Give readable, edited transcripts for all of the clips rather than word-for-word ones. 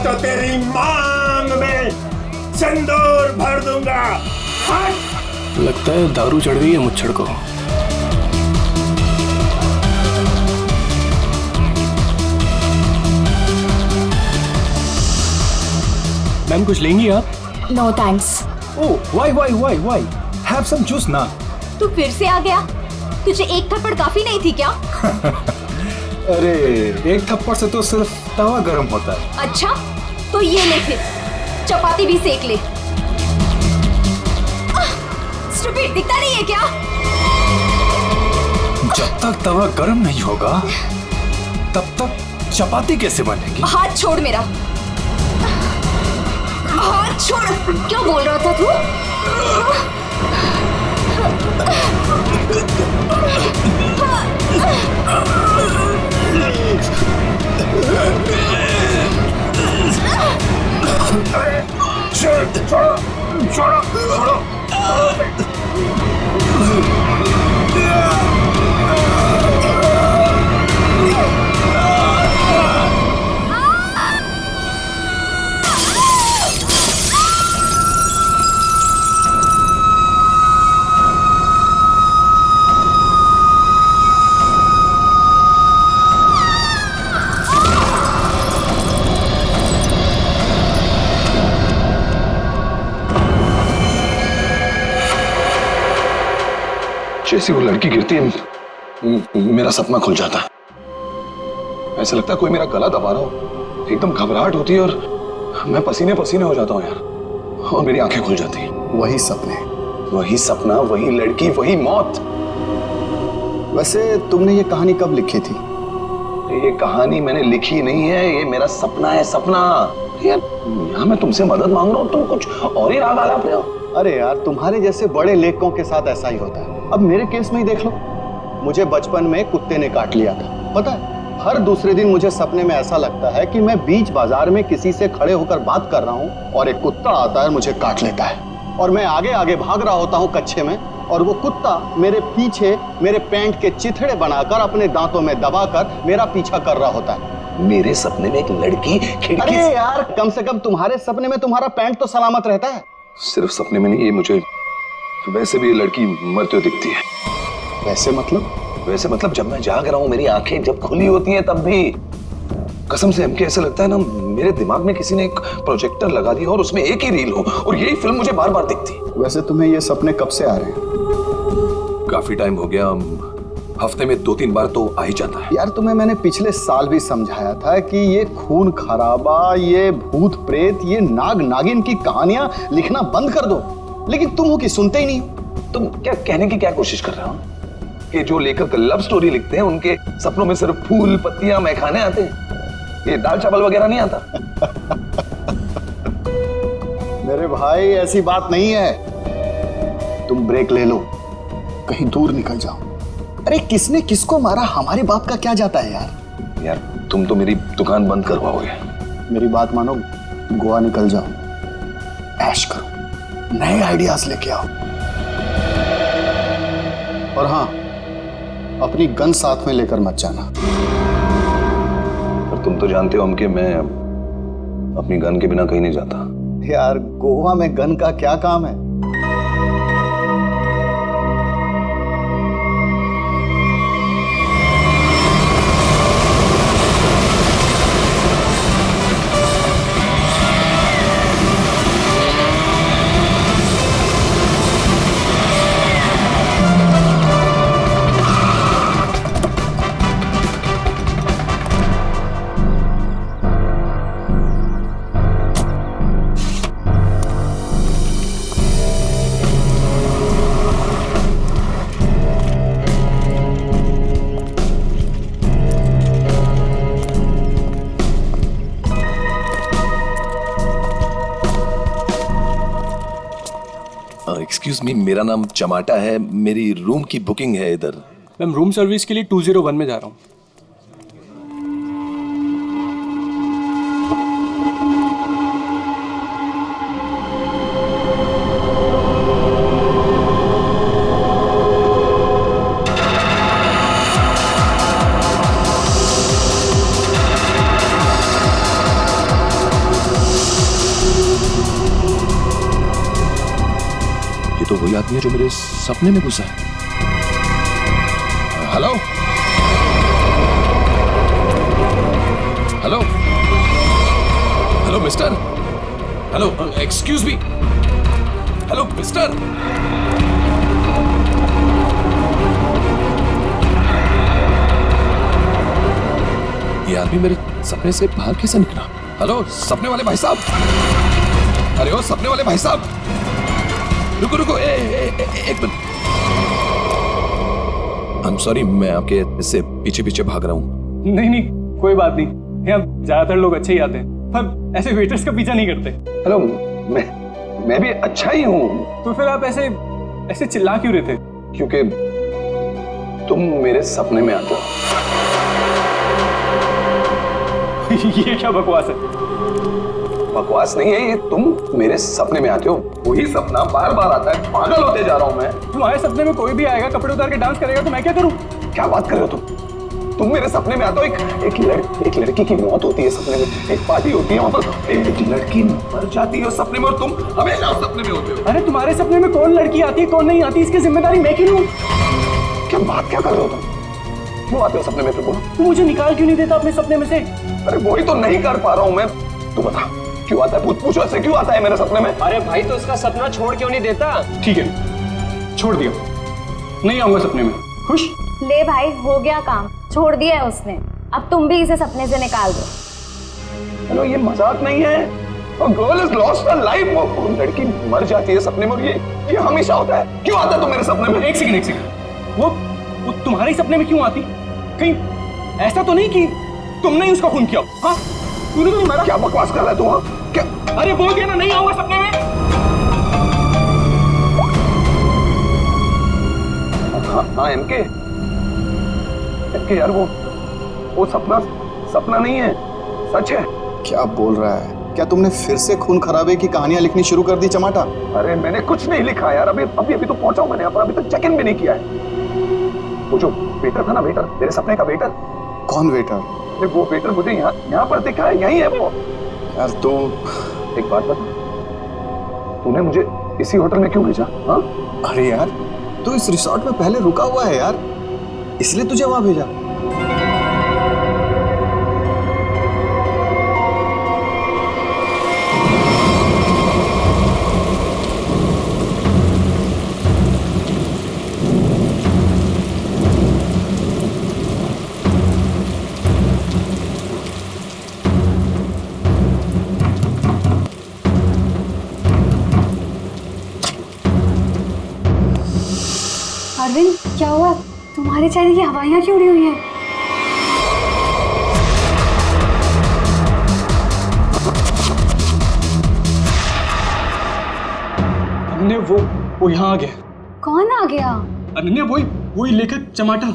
तो तेरी मांग में सिंदूर भर दूंगा। हट। लगता है दारू चढ़ गई है मुच्छड़ को। मैम कुछ लेंगी आप? No thanks. Oh why have some juice ना। तू फिर से आ गया? तुझे एक थप्पड़ काफी नहीं थी क्या? अरे एक थप्पड़ से तो सिर्फ तवा गर्म होता है। अच्छा तो ये ले फिर, चपाती भी सेक ले। स्टूपिड, दिखता नहीं है क्या? जब तक तवा गर्म नहीं होगा तब तक चपाती कैसे बनेगी? हाथ छोड़ मेरा, हाथ छोड़। क्या बोल रहा था तू? छोड़ो। जैसी वो लड़की गिरती है मेरा सपना खुल जाता है। ऐसा लगता है कोई मेरा गला दबा रहा हो। एकदम घबराहट होती है और मैं पसीने पसीने हो जाता हूँ यार, और मेरी आंखें खुल जाती हैं। वही सपने, वही सपना, वही लड़की, वही मौत। वैसे तुमने ये कहानी कब लिखी थी? ये कहानी मैंने लिखी नहीं है, ये मेरा सपना है। सपना यार, यहाँ मैं तुमसे मदद मांग रहा हूँ, तुम कुछ और ही राग आलाप रहे हो। अरे यार, तुम्हारे जैसे बड़े लेखकों के साथ ऐसा ही होता है। अब मेरे केस में ही देख लो, मुझे बचपन में कुत्ते ने काट लिया था। पता है, हर दूसरे दिन मुझे सपने में ऐसा लगता है कि मैं बीच बाजार में किसी से खड़े होकर बात कर रहा हूँ और एक कुत्ता आता है, मुझे काट लेता है और मैं आगे आगे भाग रहा होता हूँ कच्चे में, और वो कुत्ता मेरे पीछे मेरे पैंट के चिथड़े बनाकर अपने दांतों में दबाकर मेरा पीछा कर रहा होता है। मेरे सपने में एक लड़की खिड़की। अरे यार, कम से कम तुम्हारे सपने में तुम्हारा पैंट तो सलामत रहता है। सिर्फ सपने में नहीं, ये मुझे वैसे भी ये लड़की मरते हुए दिखती है। वैसे मतलब? वैसे मतलब जब मैं जाग रहा हूँ, मेरी आंखें जब खुली होती हैं तब भी कसम से हमके ऐसा लगता है ना, मेरे दिमाग में किसी ने एक प्रोजेक्टर लगा दिया और उसमें एक ही रील हो और यही फिल्म मुझे बार बार दिखती। वैसे तुम्हें ये सपने कब से आ रहे हैं? काफी टाइम हो गया, हफ्ते में 2-3 बार तो आ ही जाता है। यार, तुम्हें मैंने पिछले साल भी समझाया था कि ये खून खराबा, ये भूत प्रेत, ये नाग नागिन की कहानियां लिखना बंद कर दो, लेकिन तुम हो कि सुनते ही नहीं हो। तुम क्या कहने की क्या कोशिश कर रहे हो कि जो लेखक लव स्टोरी लिखते हैं उनके सपनों में सिर्फ फूल पत्तियां मैखाने आते हैं, ये दाल चावल वगैरह नहीं आता? मेरे भाई, ऐसी बात नहीं है। तुम ब्रेक ले लो, कहीं दूर निकल जाओ। अरे किसने किसको मारा, हमारे बाप का क्या जाता है यार। यार तुम तो मेरी दुकान बंद करवाओगे। मेरी बात मानो, गोवा निकल जाओ, ऐश करो, नए आइडियाज लेके आओ। और हाँ, अपनी गन साथ में लेकर मत जाना। पर तुम तो जानते हो हम कि मैं अपनी गन के बिना कहीं नहीं जाता। यार, गोवा में गन का क्या काम है? एक्सक्यूज मी, मेरा नाम चमाटा है, मेरी रूम की बुकिंग है इधर। मैम रूम सर्विस के लिए 201 में जा रहा हूँ। तो वही आदमी है जो मेरे सपने में घुसा है। Hello hello hello mister, hello excuse me, hello mister. ये आदमी मेरे सपने से बाहर कैसे निकला? हेलो सपने वाले भाई साहब, अरे ओ सपने वाले भाई साहब, रुको रुको, एक मिनट। आई एम सॉरी, मैं आपके इससे पीछे पीछे भाग रहा हूँ। नहीं नहीं, कोई बात नहीं, यहाँ ज्यादातर लोग अच्छे ही आते हैं, पर ऐसे वेटर्स का पीछा नहीं करते। हेलो, मैं भी अच्छा ही हूँ। तो फिर आप ऐसे ऐसे चिल्ला क्यों रहे थे? क्योंकि तुम मेरे सपने में आते हो। ये क्या बकवास है? बकवास नहीं है ये, तुम मेरे सपने में आते हो, वही सपना बार बार आता है, पागल होते जा रहा हूं मैं। तुम्हारे सपने में कोई भी आएगा, कपड़े उतार के डांस करेगा, तो मैं क्या करूं? क्या बात कर रहे हो तुम मेरे सपने में आते हो, एक लड़की की मौत होती है सपने में, एक पार्टी होती है वहां पर, एक लड़की मर जाती है उस सपने में और तुम हमेशा उस सपने में होते हो। अरे तुम्हारे सपने में कौन लड़की आती है कौन नहीं आती, इसकी जिम्मेदारी मैं क्यों लूं? क्या बात क्या कर रहे हो तुम? क्यों आते हो सपने में? फिर बोलो, तू मुझे निकाल क्यों नहीं देता अपने सपने में से? अरे वही तो नहीं कर पा रहा हूं मैं, तू बता क्यों आता है? पूछो ऐसे क्यों आता है मेरे सपने में? अरे भाई तो उसका सपना छोड़ क्यों नहीं देता? ठीक है, छोड़ दिया, नहीं आऊंगा सपने में। खुश? ले भाई, हो गया काम, छोड़ दिया है उसने, अब तुम भी इसे सपने से निकाल दो। हेलो, ये मजाक नहीं है। A girl has lost her life। वो लड़की मर जाती है सपने में और ये हमेशा होता है। क्यों आता है तुम मेरे सपने में? एक सेकंड, वो तुम्हारे सपने में क्यों आती? कहीं ऐसा तो नहीं कि तुमने ही उसका खून किया? हाँ, तूने तो नहीं मारा। क्या बकवास कर रहा है तू? हाँ क्या? अरे बोल दिया ना, नहीं आऊंगा सपने में। हाँ एमके यार, वो सपना नहीं है, सच है। क्या बोल रहा है? क्या तुमने फिर से खून खराबे की कहानियां लिखनी शुरू कर दी चमाटा? अरे मैंने कुछ नहीं लिखा यार, अभी तो पहुंचा हूं मैंने, अभी तक चेक इन भी नहीं किया है। वो जो वेटर था ना, वेटर, तेरे सपने का वेटर। कौन वेटर? वो वेटर मुझे यहाँ पर दिखा है, यही है वो यार। तो एक बात बता, तूने मुझे इसी होटल में क्यों भेजा? हाँ, अरे यार, तू इस रिसोर्ट में पहले रुका हुआ है यार, इसलिए तुझे वहां भेजा। अरविंद, क्या हुआ? तुम्हारे चेहरे की हवाइयां क्यों उड़ी हुई हैं? अनन्या, वो यहाँ आ गया। कौन आ गया? अनन्या, वही लेखक चमाटा।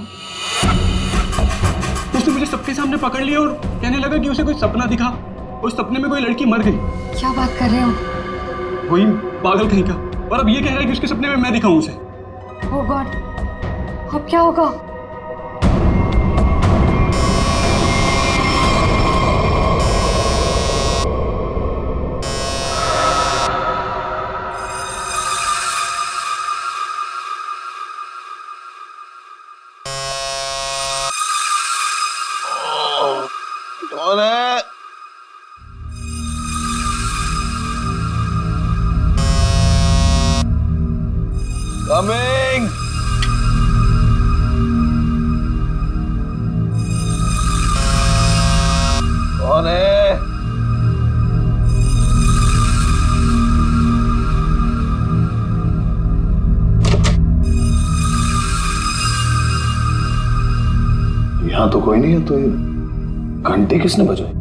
उसने मुझे सबके सामने पकड़ लिया और कहने लगा कि उसे कोई सपना दिखा, उस सपने में कोई लड़की मर गई। क्या बात कर रहे हो? वही पागल कहीं का, और अब ये कह रहा है कि उसके सपने में मैं दिखाऊं उसे। ओह गॉड, अब क्या होगा? कौन है? कमिंग। कौन है? यहां तो कोई नहीं है, तो घंटी किसने बजाई?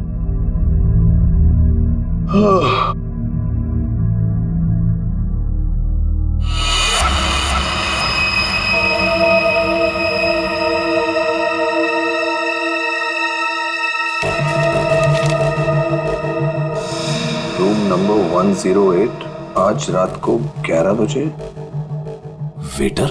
रूम नंबर 108, आज रात को 11 बजे। वेटर?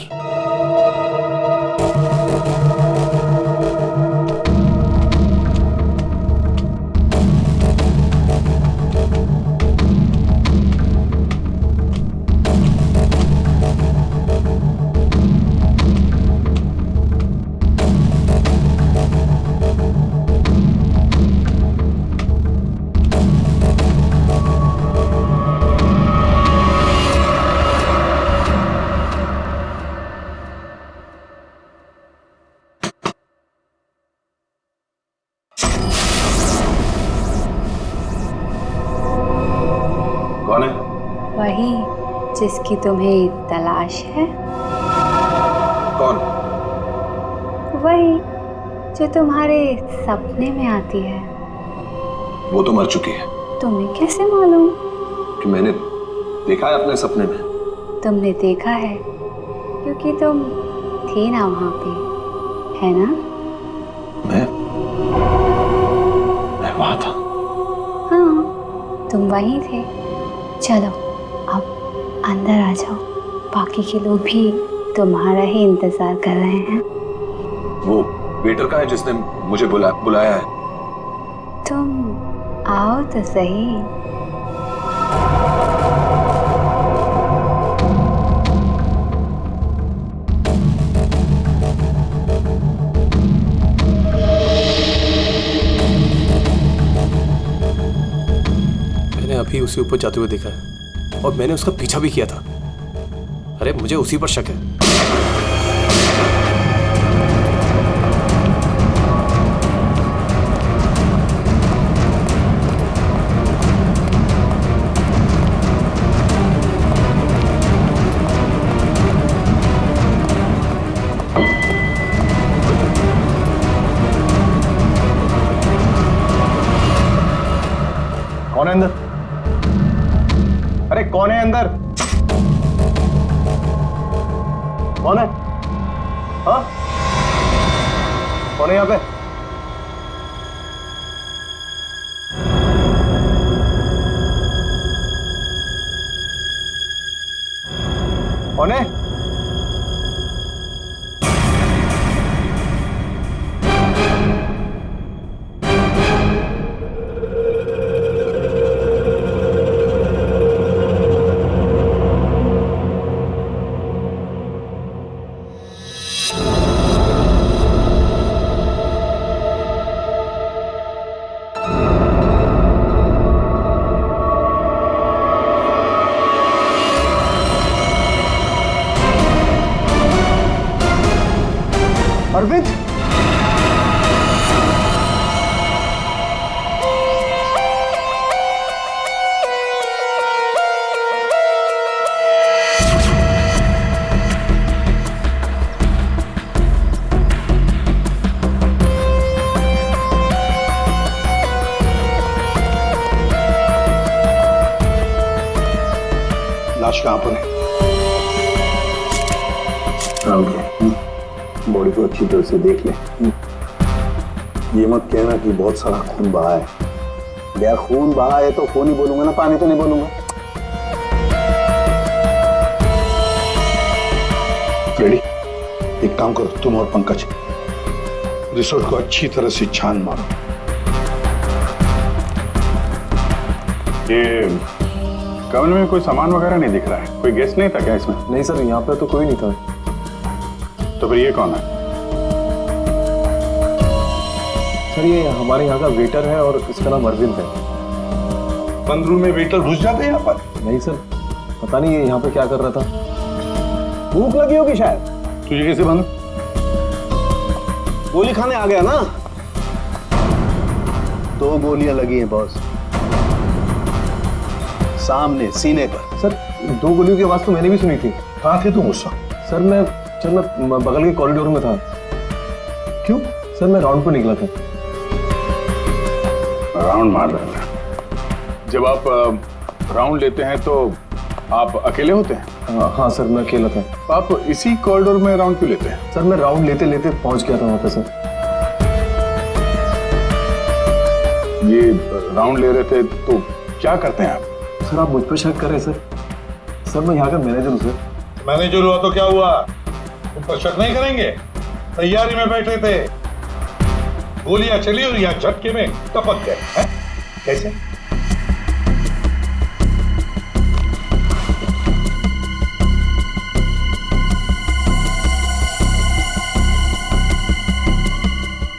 वही जिसकी तुम्हें तलाश है? कौन? वही जो तुम्हारे सपने में आती है। वो तो मर चुकी है। तुम्हें कैसे मालूम? कि मैंने देखा है अपने सपने में। तुमने देखा है क्योंकि तुम थी ना वहां पे, है ना? मैं वहां था। हाँ, तुम वहीं थे। चलो अब अंदर आ जाओ, बाकी के लोग भी तुम्हारा ही इंतजार कर रहे हैं। वो वेटर का है जिसने मुझे बुलाया है। तुम आओ तो सही। मैंने अभी उसे ऊपर जाते हुए देखा है और मैंने उसका पीछा भी किया था। अरे मुझे उसी पर शक है। कौन है अंदर? अरे कौन है अंदर? कौन है? हाँ, कौन है यहाँ पे? कौन है? अरविंद, लाश कहां पर है? बॉडी को अच्छी तरह से देख ले। ये मत कहना कि बहुत सारा खून बहा है। यार खून बहा है तो खून ही बोलूंगा ना, पानी तो नहीं बोलूंगा। रेडी? एक काम करो, तुम और पंकज रिसोर्ट को अच्छी तरह से छान मारो। ये कमरे में कोई सामान वगैरह नहीं दिख रहा है? कोई गेस्ट नहीं था क्या इसमें? नहीं सर, यहाँ पे तो कोई नहीं था। तो फिर ये कौन है? सर ये हमारे यहाँ का वेटर है और इसका नाम अरविंद है। बंद रूम में वेटर घुस जाते हैं यहाँ पर? नहीं सर, पता नहीं ये यहाँ पे क्या कर रहा था। भूख लगी होगी शायद। तुझे कैसे बंद? गोली खाने आ गया ना। 2 गोलियां लगी हैं बॉस, सामने सीने पर। सर 2 गोलियों की आवाज तो मैंने भी सुनी थी। कहाँ थे तुम उस वक्त? सर मैं बगल के कॉरिडोर में था। क्यों? सर मैं राउंड पर निकला था। राउंड मार रहे हैं? जब आप राउंड लेते हैं तो आप अकेले होते हैं? हाँ सर, मैं अकेला था। आप इसी कॉरिडोर में राउंड क्यों लेते हैं? सर मैं राउंड लेते लेते पहुंच गया था वहां पे। सर ये राउंड ले रहे थे तो क्या करते हैं आप? सर आप मुझ पर शक कर रहे हैं सर। सर मैं यहाँ का मैनेजर हूँ सर। मैनेजर हुआ तो क्या हुआ? तुम पर शक नहीं करेंगे? तैयारी में बैठे थे, गोलियां चली और यहाँ झटके में टपक गए हैं। कैसे?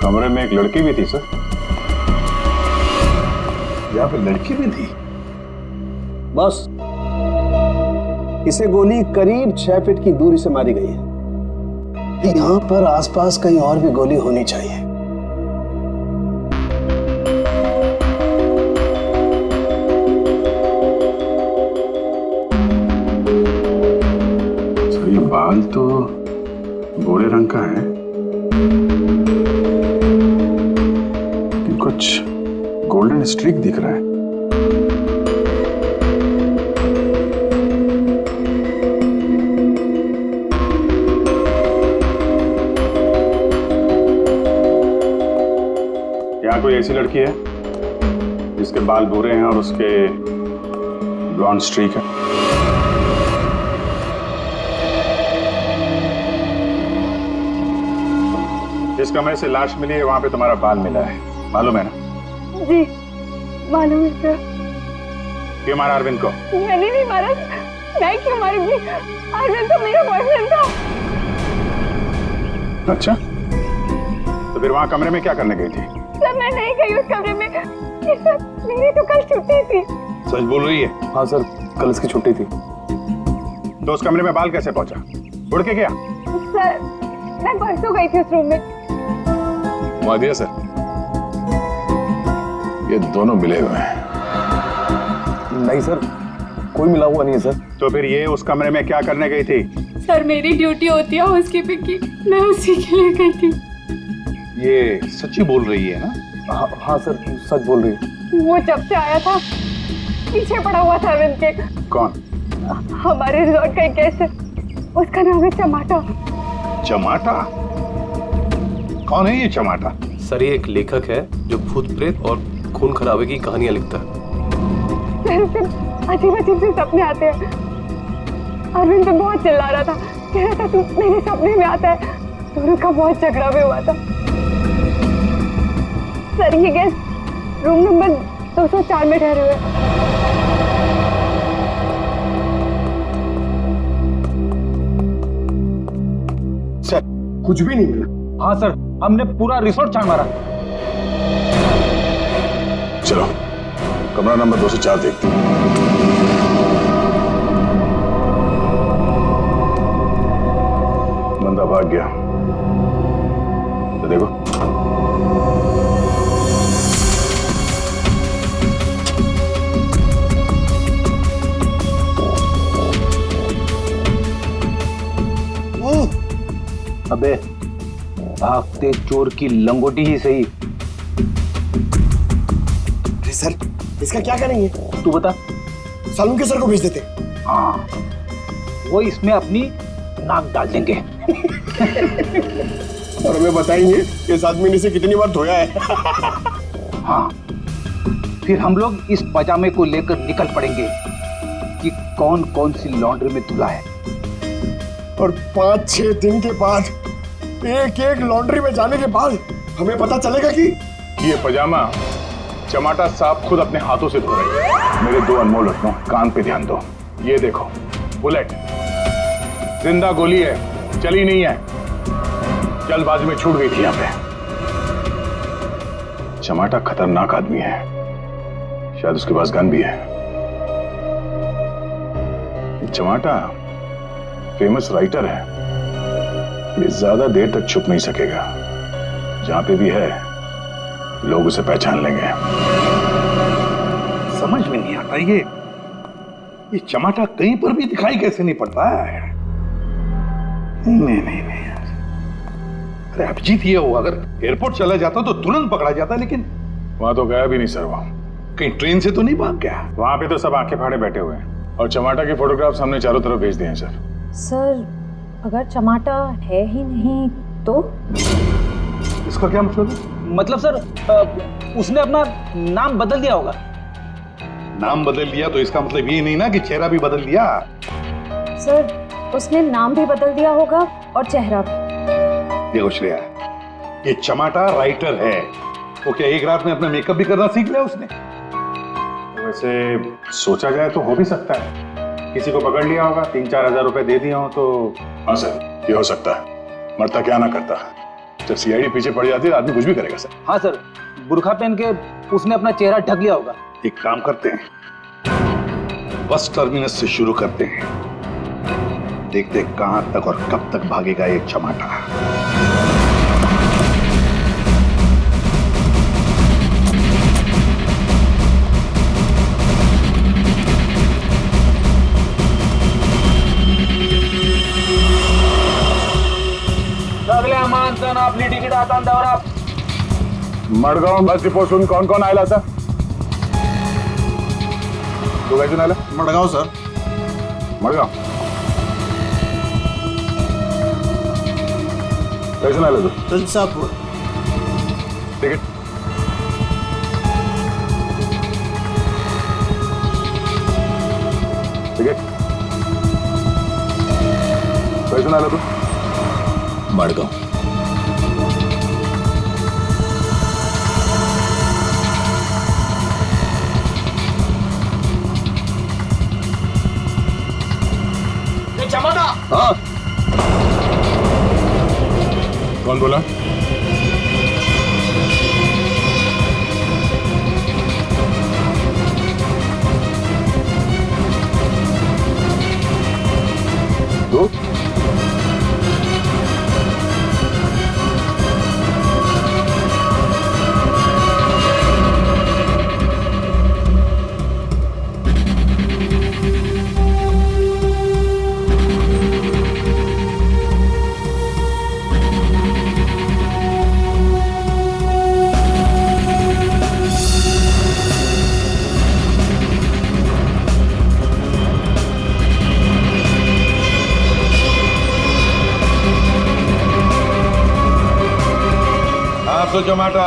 कमरे में एक लड़की भी थी सर। यहाँ पे लड़की भी थी? बस इसे गोली करीब 6 फीट की दूरी से मारी गई है। यहाँ पर आसपास कहीं और भी गोली होनी चाहिए। तो गोरे रंग का है, लेकिन कुछ गोल्डन स्ट्रीक दिख रहा है। यहाँ कोई ऐसी लड़की है जिसके बाल भूरे हैं और उसके ब्लॉन्ड स्ट्रीक है? जिस कमरे से लाश मिली है वहां पे तुम्हारा बाल मिला है, मालूम है ना? जी मालूम है सर। क्यों मारा अरविंद को? मैंने नहीं मारा। मैं क्यों मारूंगी? अरविंद तो मेरा बॉयफ्रेंड था। अच्छा, तो फिर वहां कमरे में क्या करने गई थी? सर मैं नहीं गई उस कमरे में। सर मेरी तो कल छुट्टी थी। सच बोल रही है? हाँ सर, कल इसकी छुट्टी थी। तो उस कमरे में बाल कैसे पहुंचा? उड़ के गया? सर मैं परसों गई थी उस रूम में। मुआदिया सर, ये दोनों मिले हुए हैं। नहीं सर, कोई मिला हुआ नहीं है सर। तो फिर ये उस कमरे में क्या करने गई थी? सर मेरी ड्यूटी होती है हाउसकीपिंग की, मैं उसी के लिए गई थी। ये सच्ची बोल रही है ना? हाँ सर, सच बोल रही है। वो जब से आया था पीछे पड़ा हुआ था अरविंद के। कौन? हमारे रिजॉर्ट का एक गेस्ट है, उसका नाम है चमाटा। चमाटा? कौन है ये चमाटा? सर ये एक लेखक है जो भूत प्रेत और खून खराबे की कहानियां लिखता है। सर उसे अजीब अजीब से सपने आते हैं। अरविंद तो बहुत चिल्ला रहा था, कह रहा था तू मेरे सपने में आता है। दोनों का बहुत झगड़ा भी हुआ था। सर ये गेस्ट रूम नंबर 204 में ठहरे हुए। सर कुछ भी नहीं मिला। हाँ सर, हमने पूरा रिसोर्ट छान मारा। चलो कमरा नंबर 204 देखते हैं। बंदा भाग गया, तो देखो। अबे भागते चोर की लंगोटी ही सही। अरे सर इसका क्या करेंगे? तू बता। सालू के सर को भेज देते। हाँ, वो इसमें अपनी नाक डाल देंगे। और हमें बताएंगे इस आदमी ने इसे कितनी बार धोया है। हाँ, फिर हम लोग इस पजामे को लेकर निकल पड़ेंगे कि कौन कौन सी लॉन्ड्री में धुला है। और 5-6 दिन के बाद एक एक लॉन्ड्री में जाने के बाद हमें पता चलेगा कि ये पजामा चमाटा साहब खुद अपने हाथों से धो रहे हैं। मेरे दो अनमोल रत्नों, कान पे ध्यान दो। ये देखो बुलेट, जिंदा गोली है, चली नहीं है, जल्दबाजी में छूट गई थी यहाँ पे। चमाटा खतरनाक आदमी है, शायद उसके पास गन भी है। चमाटा फेमस राइटर है, ये ज्यादा देर तक छुप नहीं सकेगा। जहां पे भी है लोग उसे पहचान लेंगे। समझ में नहीं आता ये चमाटा कहीं पर भी दिखाई कैसे नहीं पड़ता है। नहीं यार, अरे अभिजीत ये हो, अगर एयरपोर्ट चला जाता तो तुरंत पकड़ा जाता, लेकिन वहां तो गया भी नहीं सर। वो कहीं ट्रेन से तो नहीं भाग गया? वहां पे तो सब आंखें फाड़े बैठे हुए हैं और चमाटा के फोटोग्राफ्स हमने चारों तरफ भेज दिए हैं सर। सर अगर चमाटा है ही नहीं तो? इसका क्या मतलब है? मतलब सर उसने अपना नाम बदल दिया होगा। नाम बदल दिया तो इसका मतलब ये नहीं ना कि चेहरा भी बदल दिया। सर उसने नाम भी बदल दिया होगा और चेहरा भी। देखो श्रेया, ये चमाटा राइटर है, वो क्या एक रात में अपना मेकअप भी करना सीख लिया उसने? वैसे सोचा जाए तो हो भी सकता है, किसी को पकड़ लिया होगा, 3-4 हजार रुपए दे दिया हो तो। हाँ सर, ये हो सकता है। मरता क्या ना करता, जब सीआईडी पीछे पड़ जाती है आदमी कुछ भी करेगा सर। हाँ सर, बुर्खा पहन के उसने अपना चेहरा ढक लिया होगा। एक काम करते हैं, बस टर्मिनस से शुरू करते हैं, देखते हैं कहां तक और कब तक भागेगा ये चमाटा। आता दौरा मडगाव बस डिपोसून कौन कौन आयला आता तू काय आला मडगाव सर. मडगाव कैसून आला तू तुळजापूर. तिकीट तिकीट कैसून आला तू मडगाव. चमाटा हाँ कौन बोला तू तो जमाटा,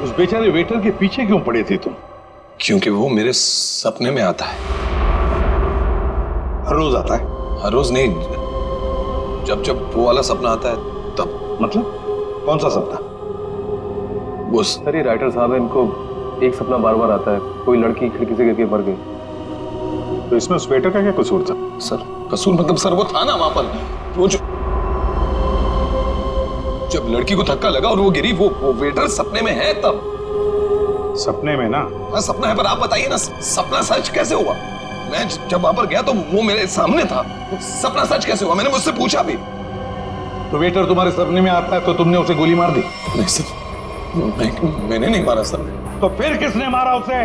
उस बेचारे वेटर के पीछे क्यों पड़े थे तुम? क्योंकि वो मेरे सपने में आता है. हर रोज आता है? हर रोज नहीं, जब जब वो वाला सपना आता है तब. मतलब कौन सा सपना? वो सर ये राइटर साहब है, इनको एक सपना बार बार आता है, कोई लड़की खिड़की से गिर के मर गई. तो इसमें उस वेटर का क्या कसूर था? सर कसूर मतलब सर वो था ना वहां पर, वो जो जब लड़की को धक्का लगा और वो गिरी, वो वेटर सपने में है तब. सपने में ना? हाँ सपना है, पर आप बताइए ना सपना सच कैसे हुआ? मैं जब वहां पर गया तो वो मेरे सामने था, सपना सच कैसे हुआ? मैंने मुझसे पूछा भी. तो वेटर तुम्हारे सपने में आता है तो तुमने उसे गोली मार दी? नहीं सर, मैंने नहीं मारा सर. तो फिर किसने मारा उसे?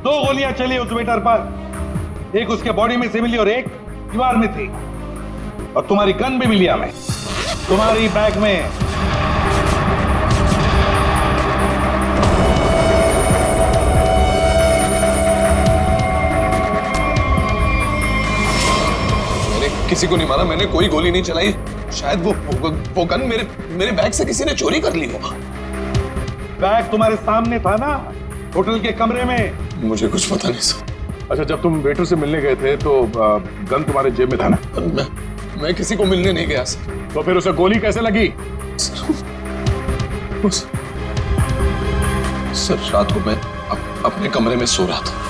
2 गोलियां चली उस वेटर पर, एक उसके बॉडी में से मिली और एक दीवार में थी. और तुम्हारी गन भी मिली हमें, तुम्हारी बैग में. मैंने किसी को नहीं मारा, मैंने कोई गोली नहीं चलाई. शायद वो गन मेरे बैग से किसी ने चोरी कर ली हो. बैग तुम्हारे सामने था ना, होटल के कमरे में. मुझे कुछ पता नहीं सर. अच्छा, जब तुम वेटर से मिलने गए थे तो गन तुम्हारे जेब में था ना? मैं किसी को मिलने नहीं गया सर. तो फिर उसे गोली कैसे लगी? सर रात को मैं अपने कमरे में सो रहा था.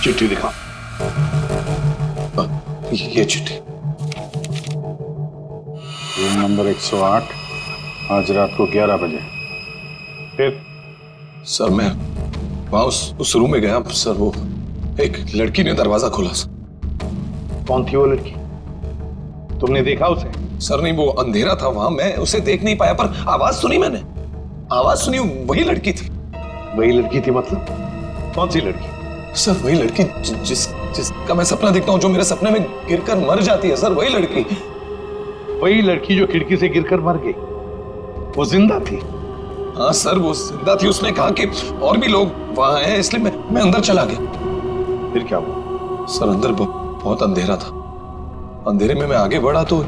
चिट्ठी दिखा. ये चिट्ठी. रूम नंबर 108, आज रात को 11 बजे. फिर? सर मैं वहां उस रूम में गया सर, वो एक लड़की ने दरवाजा खोला सर. कौन थी वो लड़की? तुमने देखा उसे? सर नहीं, वो अंधेरा था वहां, मैं उसे देख नहीं पाया, पर आवाज सुनी मैंने. आवाज सुनी, वही लड़की थी. वही लड़की थी मतलब? कौन सी लड़की? सर वही लड़की जिसका मैं सपना देखता हूँ, जो मेरे सपने में गिरकर मर जाती है. सर वही लड़की. वही लड़की जो खिड़की से गिरकर मर गई, वो जिंदा थी? हाँ सर वो जिंदा थी. उसने कहा कि और भी लोग वहां हैं, इसलिए मैं अंदर चला गया. फिर क्या हुआ? सर अंदर बहुत अंधेरा था. अंधेरे में मैं आगे बढ़ा तो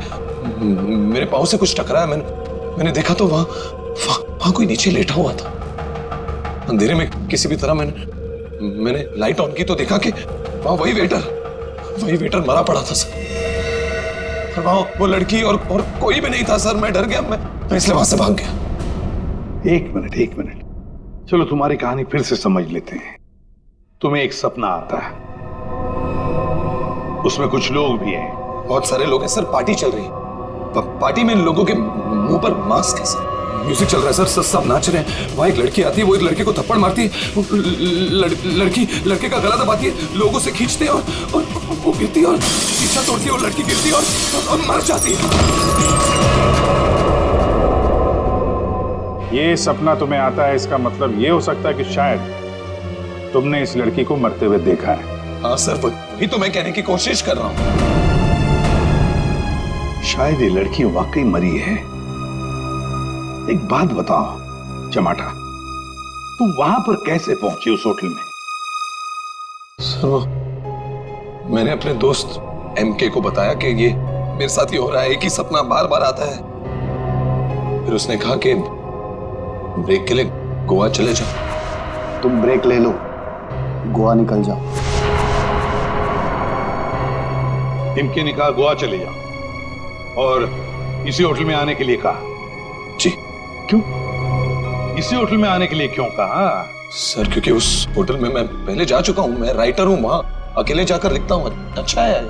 मेरे पाँव से कुछ टकराया. मैंने देखा तो वहां कोई नीचे लेटा हुआ था. अंधेरे में किसी भी तरह मैंने लाइट ऑन की तो देखा कि वहां वही वेटर मरा पड़ा था सर. और वहां वो लड़की और कोई भी नहीं था सर. मैं डर गया, मैं इसलिए वहां से भाग गया. एक मिनट, चलो तुम्हारी कहानी फिर से समझ लेते हैं. तुम्हें एक सपना आता है, उसमें कुछ लोग भी हैं. बहुत सारे लोग हैं सर. पार्टी चल रही है, पार्टी में लोगों के मुंह पर मास्क है सर. म्यूजिक चल रहा है सर, सब नाच रहे हैं. वहां एक लड़की आती है, वो एक लड़के को थप्पड़ मारती है. लड़की लड़के का गला दबाती है, लोगों से खींचते हैं और वो गिरती है और शीशा तोड़ती है और लड़की गिरती है और मर जाती है. ये सपना तुम्हें आता है, इसका मतलब ये हो सकता है कि शायद तुमने इस लड़की को मरते हुए देखा है। हाँ सर, वही तो मैं कहने की कोशिश कर रहा हूँ। शायद ये लड़की वाकई मरी है। एक बात बताओ चमाटा, तुम वहां पर कैसे पहुंची उस होटल में? सर वो मैंने अपने दोस्त एमके को बताया कि ये मेरे साथ ही हो रहा है, एक ही सपना बार बार आता है। फिर उसने कहा कि ब्रेक के लिए गोवा चले जाओ। तुम ब्रेक ले लो, गोवा निकल जाओ। टिमके ने कहा गोवा चले जाओ और इसी होटल में आने के लिए कहा। जी। क्यों इसी होटल में आने के लिए क्यों कहा? सर क्योंकि उस होटल में मैं पहले जा चुका हूँ, मैं राइटर हूँ, वहां अकेले जाकर लिखता हूँ। अच्छा है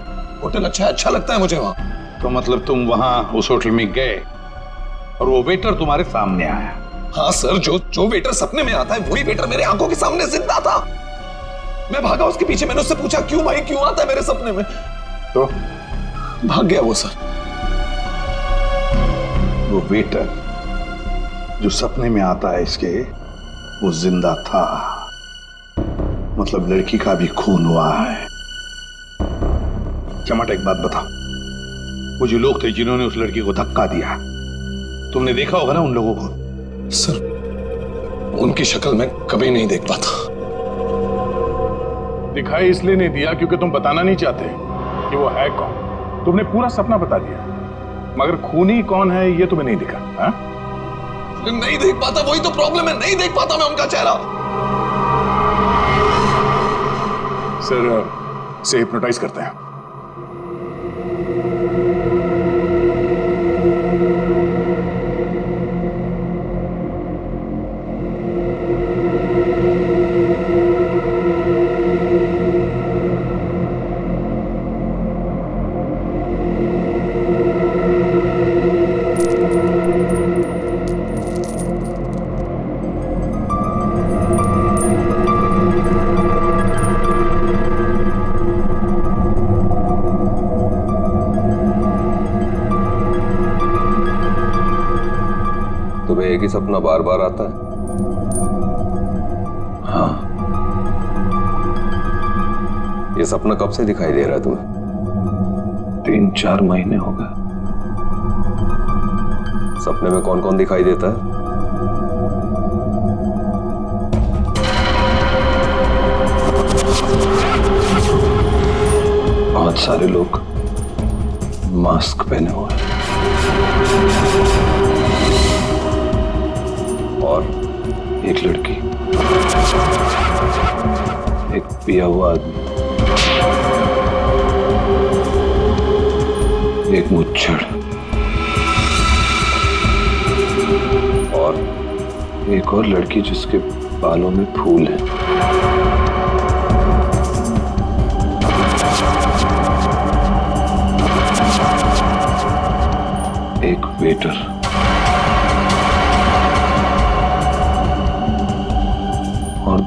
होटल, अच्छा लगता है मुझे वहां। तो मतलब तुम वहां उस होटल में गए और वो वेटर तुम्हारे सामने आया? हाँ सर, जो वेटर सपने में आता है वही वेटर मेरे आंखों के सामने जिंदा था। मैं भागा उसके पीछे, मैंने उससे पूछा क्यों भाई, क्यों आता है मेरे सपने में? तो भाग गया वो सर। वो वेटर जो सपने में आता है इसके, वो जिंदा था, मतलब लड़की का भी खून हुआ है। चमाटा एक बात बता, वो जो लोग थे जिन्होंने उस लड़की को धक्का दिया, तुमने देखा होगा ना उन लोगों को? सर उनकी शक्ल मैं कभी नहीं देख पाता। दिखाई इसलिए नहीं दिया क्योंकि तुम बताना नहीं चाहते कि वो है कौन। तुमने पूरा सपना बता दिया, मगर खूनी कौन है ये तुम्हें नहीं दिखा। हा? नहीं देख पाता, वही तो प्रॉब्लम है, नहीं देख पाता मैं उनका चेहरा। सर से हिप्नोटाइज करते हैं। तुम्हें एक ही सपना बार बार आता है? हाँ। ये सपना कब से दिखाई दे रहा है तुम्हें? 3-4 महीने हो गए। सपने में कौन कौन दिखाई देता है? बहुत सारे लोग मास्क पहने हुए हैं और एक लड़की, एक पिया हुआ आदमी, एक मुच्छड़ और एक और लड़की जिसके बालों में फूल है। एक वेटर और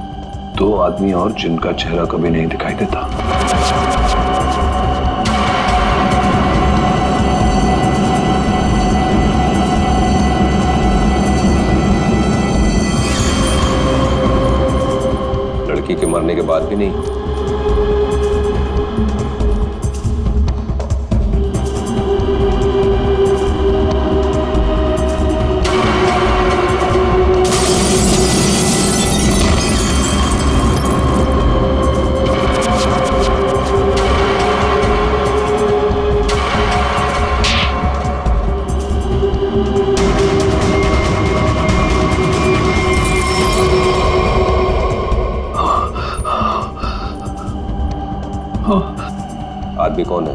2 आदमी और जिनका चेहरा कभी नहीं दिखाई देता। लड़की के मरने के बाद भी नहीं? आदमी कौन है?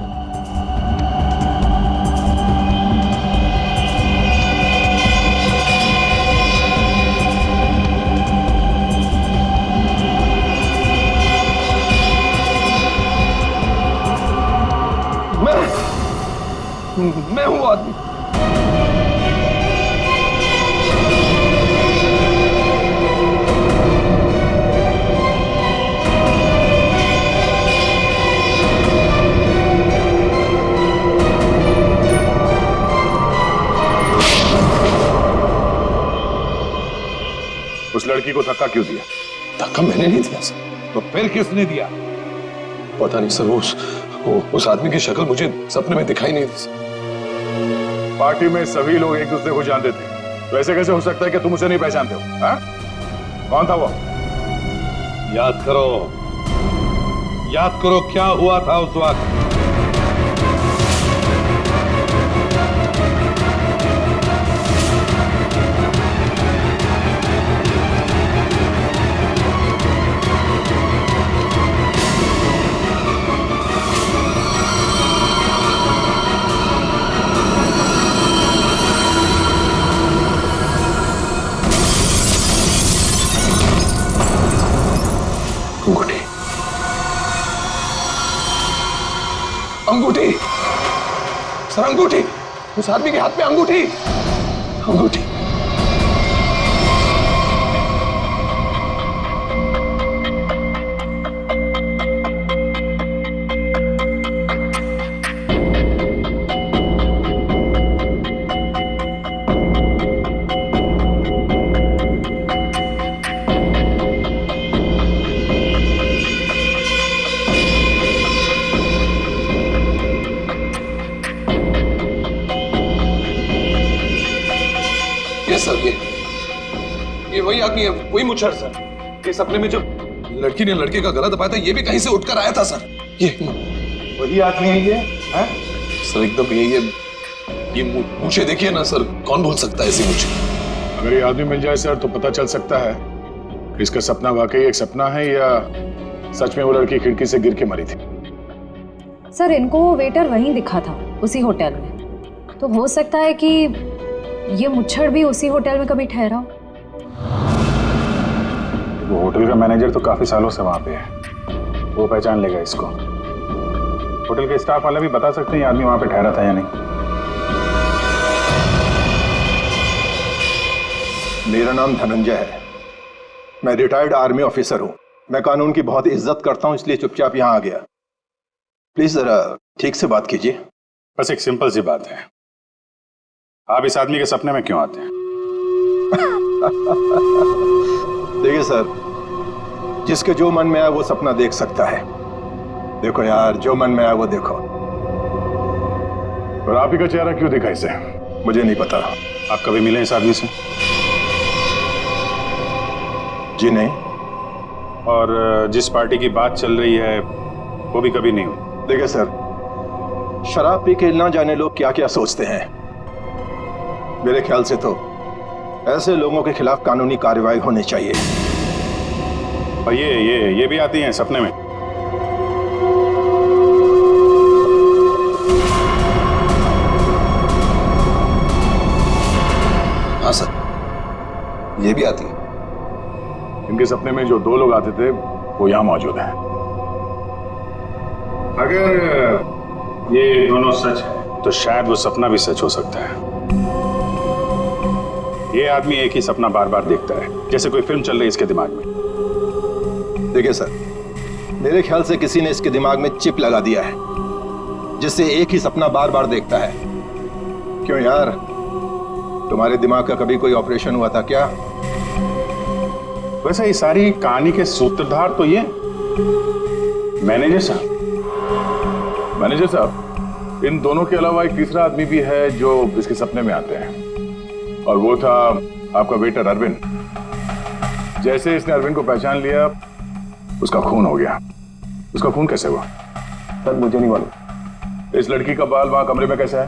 मैं हूं आदमी। लड़की को धक्का क्यों दिया? धक्का मैंने नहीं दिया सर। तो फिर किसने दिया? पता नहीं सर, उस आदमी की शक्ल मुझे सपने में दिखाई नहीं दी सर। पार्टी में सभी लोग एक दूसरे को जानते थे, तो ऐसे कैसे हो सकता है कि तुम उसे नहीं पहचानते हो? हाँ? कौन था वो? याद करो क्या हुआ था उस वक्त। अंगूठी सर, अंगूठी, उस आदमी के हाथ में अंगूठी, अंगूठी। सर ये वही आदमी है, वही मुच्छर सर। ये सपने में जो लड़की ने लड़के का गला दबाया था, ये भी कहीं से उठकर आया था सर। ये वही आदमी है ये? है? सर एकदम ये मूछें देखिए ना सर, कौन भूल सकता है ऐसी मूछें। अगर ये आदमी मिल जाए सर तो पता चल सकता है कि इसका सपना वाकई एक सपना है या सच में वो लड़की खिड़की से गिर के मरी थी। सर इनको वो वेटर वहीं दिखा था, उसी होटल में। तो हो सकता है कि ये मुच्छड़ भी उसी होटल में कभी ठहरा हो। वो होटल का मैनेजर तो काफी सालों से वहां पे है, वो पहचान लेगा इसको। होटल के स्टाफ वाले भी बता सकते हैं आदमी वहां पे ठहरा था या नहीं। मेरा नाम धनंजय है, मैं रिटायर्ड आर्मी ऑफिसर हूं। मैं कानून की बहुत इज्जत करता हूं, इसलिए चुपचाप यहां आ गया। प्लीज जरा ठीक से बात कीजिए। बस एक सिंपल सी बात है, आप इस आदमी के सपने में क्यों आते हैं? देखिए सर, जिसके जो मन में आए वो सपना देख सकता है। देखो यार, जो मन में आए वो देखो। और आप ही का चेहरा क्यों दिखा इसे? मुझे नहीं पता। आप कभी मिले इस आदमी से? जी नहीं। और जिस पार्टी की बात चल रही है वो भी कभी नहीं हुई? देखिए सर, शराब पी के ना जाने लोग क्या क्या सोचते हैं। मेरे ख्याल से तो ऐसे लोगों के खिलाफ कानूनी कार्रवाई होनी चाहिए। और ये भी आती हैं सपने में? हाँ सर, ये भी आती है। इनके सपने में जो दो लोग आते थे वो यहां मौजूद हैं। अगर ये दोनों सच है तो शायद वो सपना भी सच हो सकता है। ये आदमी एक ही सपना बार बार देखता है, जैसे कोई फिल्म चल रही है इसके दिमाग में। देखिए सर, मेरे ख्याल से किसी ने इसके दिमाग में चिप लगा दिया है, जिससे एक ही सपना बार बार देखता है। क्यों यार, तुम्हारे दिमाग का कभी कोई ऑपरेशन हुआ था क्या? वैसे ये सारी कहानी के सूत्रधार तो ये मैनेजर साहब। मैनेजर साहब, इन दोनों के अलावा एक तीसरा आदमी भी है जो इसके सपने में आते हैं, और वो था आपका वेटर अरविंद। जैसे इसने अरविंद को पहचान लिया, उसका खून हो गया। उसका खून कैसे हुआ? सर मुझे नहीं मालूम। इस लड़की का बाल वहां कमरे में कैसे है?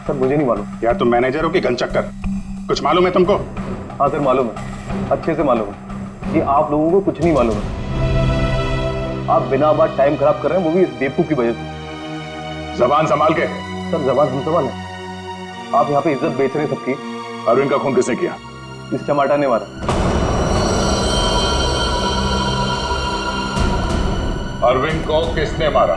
सर मुझे नहीं मालूम। यार तुम मैनेजर हो कि गनचक्कर, कुछ मालूम है तुमको? हाँ सर मालूम है, अच्छे से मालूम है। ये आप लोगों को कुछ नहीं मालूम है। आप बिना बात टाइम खराब कर रहे हैं, वो भी इस बेवकूफ की वजह से। जबान संभाल के। सर जबान हम संभाल है। आप यहाँ पे इज्जत बेच रहे हैं सबकी। अरविंद का खून किसने किया? इस चमाटा ने मारा। अरविंद को किसने मारा?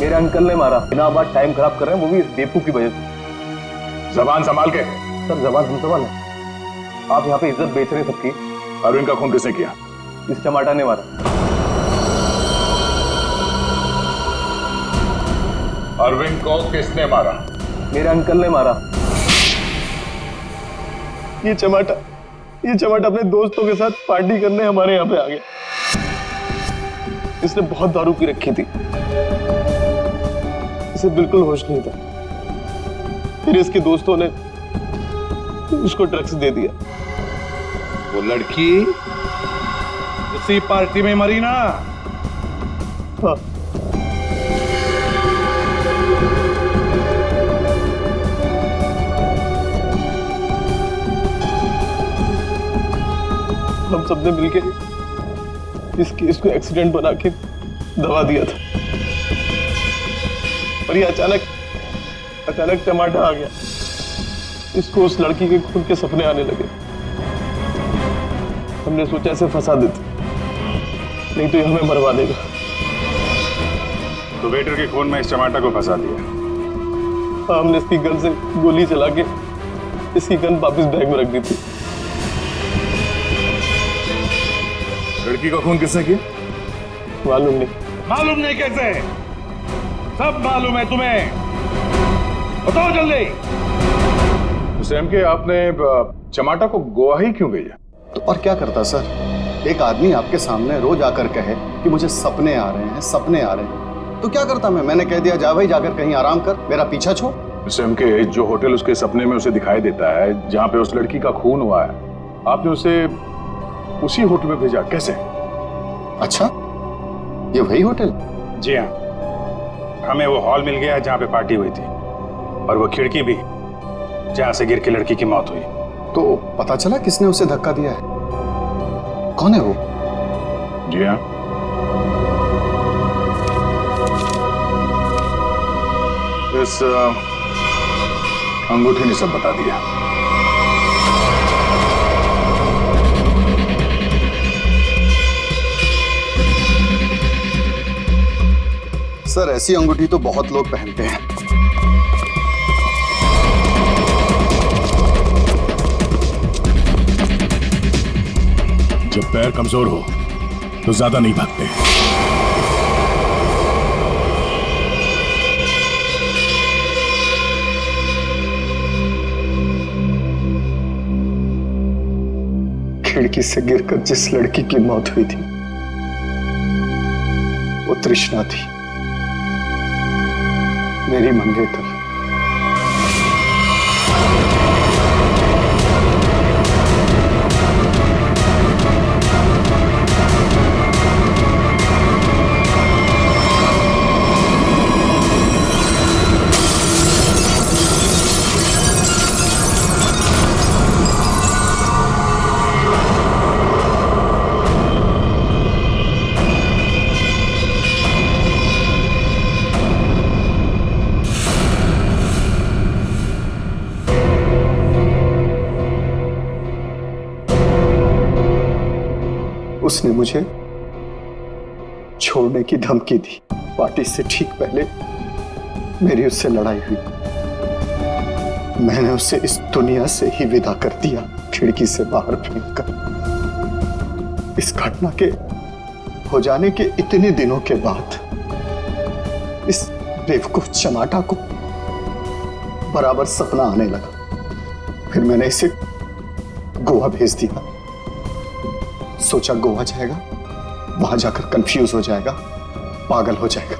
मेरे अंकल ने मारा। बिना बात टाइम खराब कर रहे हैं, वो भी इस बेवकूफ की वजह से। जबान संभाल के। सर जबान हम संभाल है। आप यहाँ पे इज्जत बेच रहे हैं सबकी। अरविंद का खून किसने किया? इस चमाटा ने मारा। अरविंद को किसने मारा? मेरे अंकल ने मारा। ये चमाटा ये चमाटा अपने दोस्तों के साथ पार्टी करने हमारे यहाँ पे आ गया। इसने बहुत दारू पी रखी थी, इसे बिल्कुल होश नहीं था। फिर इसके दोस्तों ने उसको ड्रग्स दे दिया। वो लड़की उसी पार्टी में मरी ना? हाँ। हम सबने मिलके इस केस को एक्सीडेंट बना के दबा दिया था, और ये अचानक टमाटा आ गया। इसको उस लड़की के खून के सपने आने लगे। हमने सोचा इसे फंसा देते, नहीं तो ये हमें मरवा देगा। तो वेटर के खून में इस टमाटर को फंसा दिया? हाँ, हमने इसकी गन से गोली चला के इसकी गन वापस बैग में रख दी थी। लड़की का खून किसने किया? मालूम नहीं। मालूम नहीं कैसे? सब मालूम है तुम्हें, बताओ जल्दी। सैम के आपने चमाटा को गोवा ही क्यों भेजा? तो और क्या करता सर? एक आदमी आपके सामने रोज आकर कहे कि मुझे सपने आ रहे हैं, सपने आ रहे हैं, तो क्या करता मैंने कह दिया जा भाई जाकर कहीं आराम कर, मेरा पीछा छोड़। सैम के जो होटल उसके सपने में उसे दिखाई देता है, जहां पे उस लड़की का खून हुआ है, आपने उसे उसी होटल में भेजा कैसे? अच्छा, ये वही होटल? जी हाँ, हमें वो हॉल मिल गया जहां पे पार्टी हुई थी, और वो खिड़की भी जहां से गिर के लड़की की मौत हुई। तो पता चला किसने उसे धक्का दिया है? कौन है वो? जी हाँ, इस अंगूठी ने सब बता दिया। सर, ऐसी अंगूठी तो बहुत लोग पहनते हैं। जब पैर कमजोर हो तो ज्यादा नहीं भागते। खिड़की से गिरकर जिस लड़की की मौत हुई थी वो तृष्णा थी, मेरी मंगेतर। उसने मुझे छोड़ने की धमकी दी। पार्टी से ठीक पहले मेरी उससे लड़ाई हुई। मैंने उसे इस दुनिया से ही विदा कर दिया, खिड़की से बाहर फेंककर। इस घटना के हो जाने के इतने दिनों के बाद इस बेवकूफ चमाटा को बराबर सपना आने लगा। फिर मैंने इसे गोवा भेज दिया। सोचा गोवा जाएगा, वहां जाकर कंफ्यूज हो जाएगा, पागल हो जाएगा,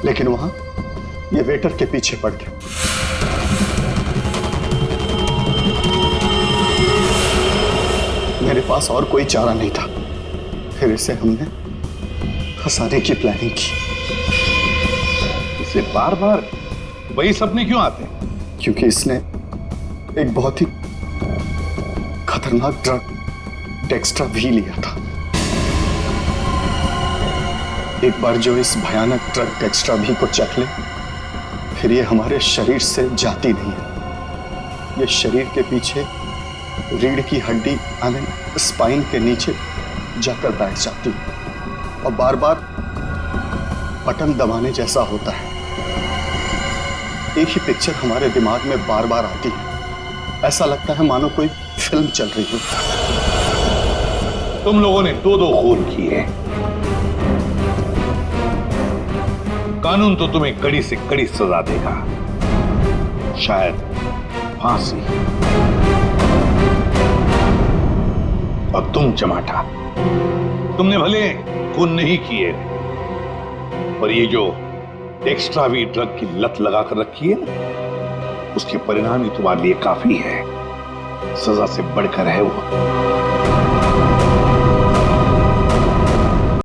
लेकिन वहां ये वेटर के पीछे पड़ गया। मेरे पास और कोई चारा नहीं था। फिर इसे हमने फंसाने की प्लानिंग की। इसे बार बार वही सपने क्यों आते हैं? क्योंकि इसने एक बहुत ही खतरनाक ड्रग डेक्स्ट्रा भी लिया था। एक बार जो इस भयानक ड्रग डेक्स्ट्रा भी को चख ले, फिर ये हमारे शरीर से जाती नहीं है। ये शरीर के पीछे रीढ़ की हड्डी स्पाइन के नीचे जाकर बैठ जाती है और बार बार बटन दबाने जैसा होता है। एक ही पिक्चर हमारे दिमाग में बार बार आती है। ऐसा लगता है मानो कोई फिल्म चल रही हो। तुम लोगों ने दो खून किए, कानून तो तुम्हें कड़ी से कड़ी सजा देगा, शायद फांसी। और तुम चमाटा, तुमने भले खून नहीं किए, पर ये जो एक्स्ट्रा वी ड्रग की लत लगा कर रखी है ना, उसके परिणाम ही तुम्हारे लिए काफी है। सजा से बढ़कर है वो।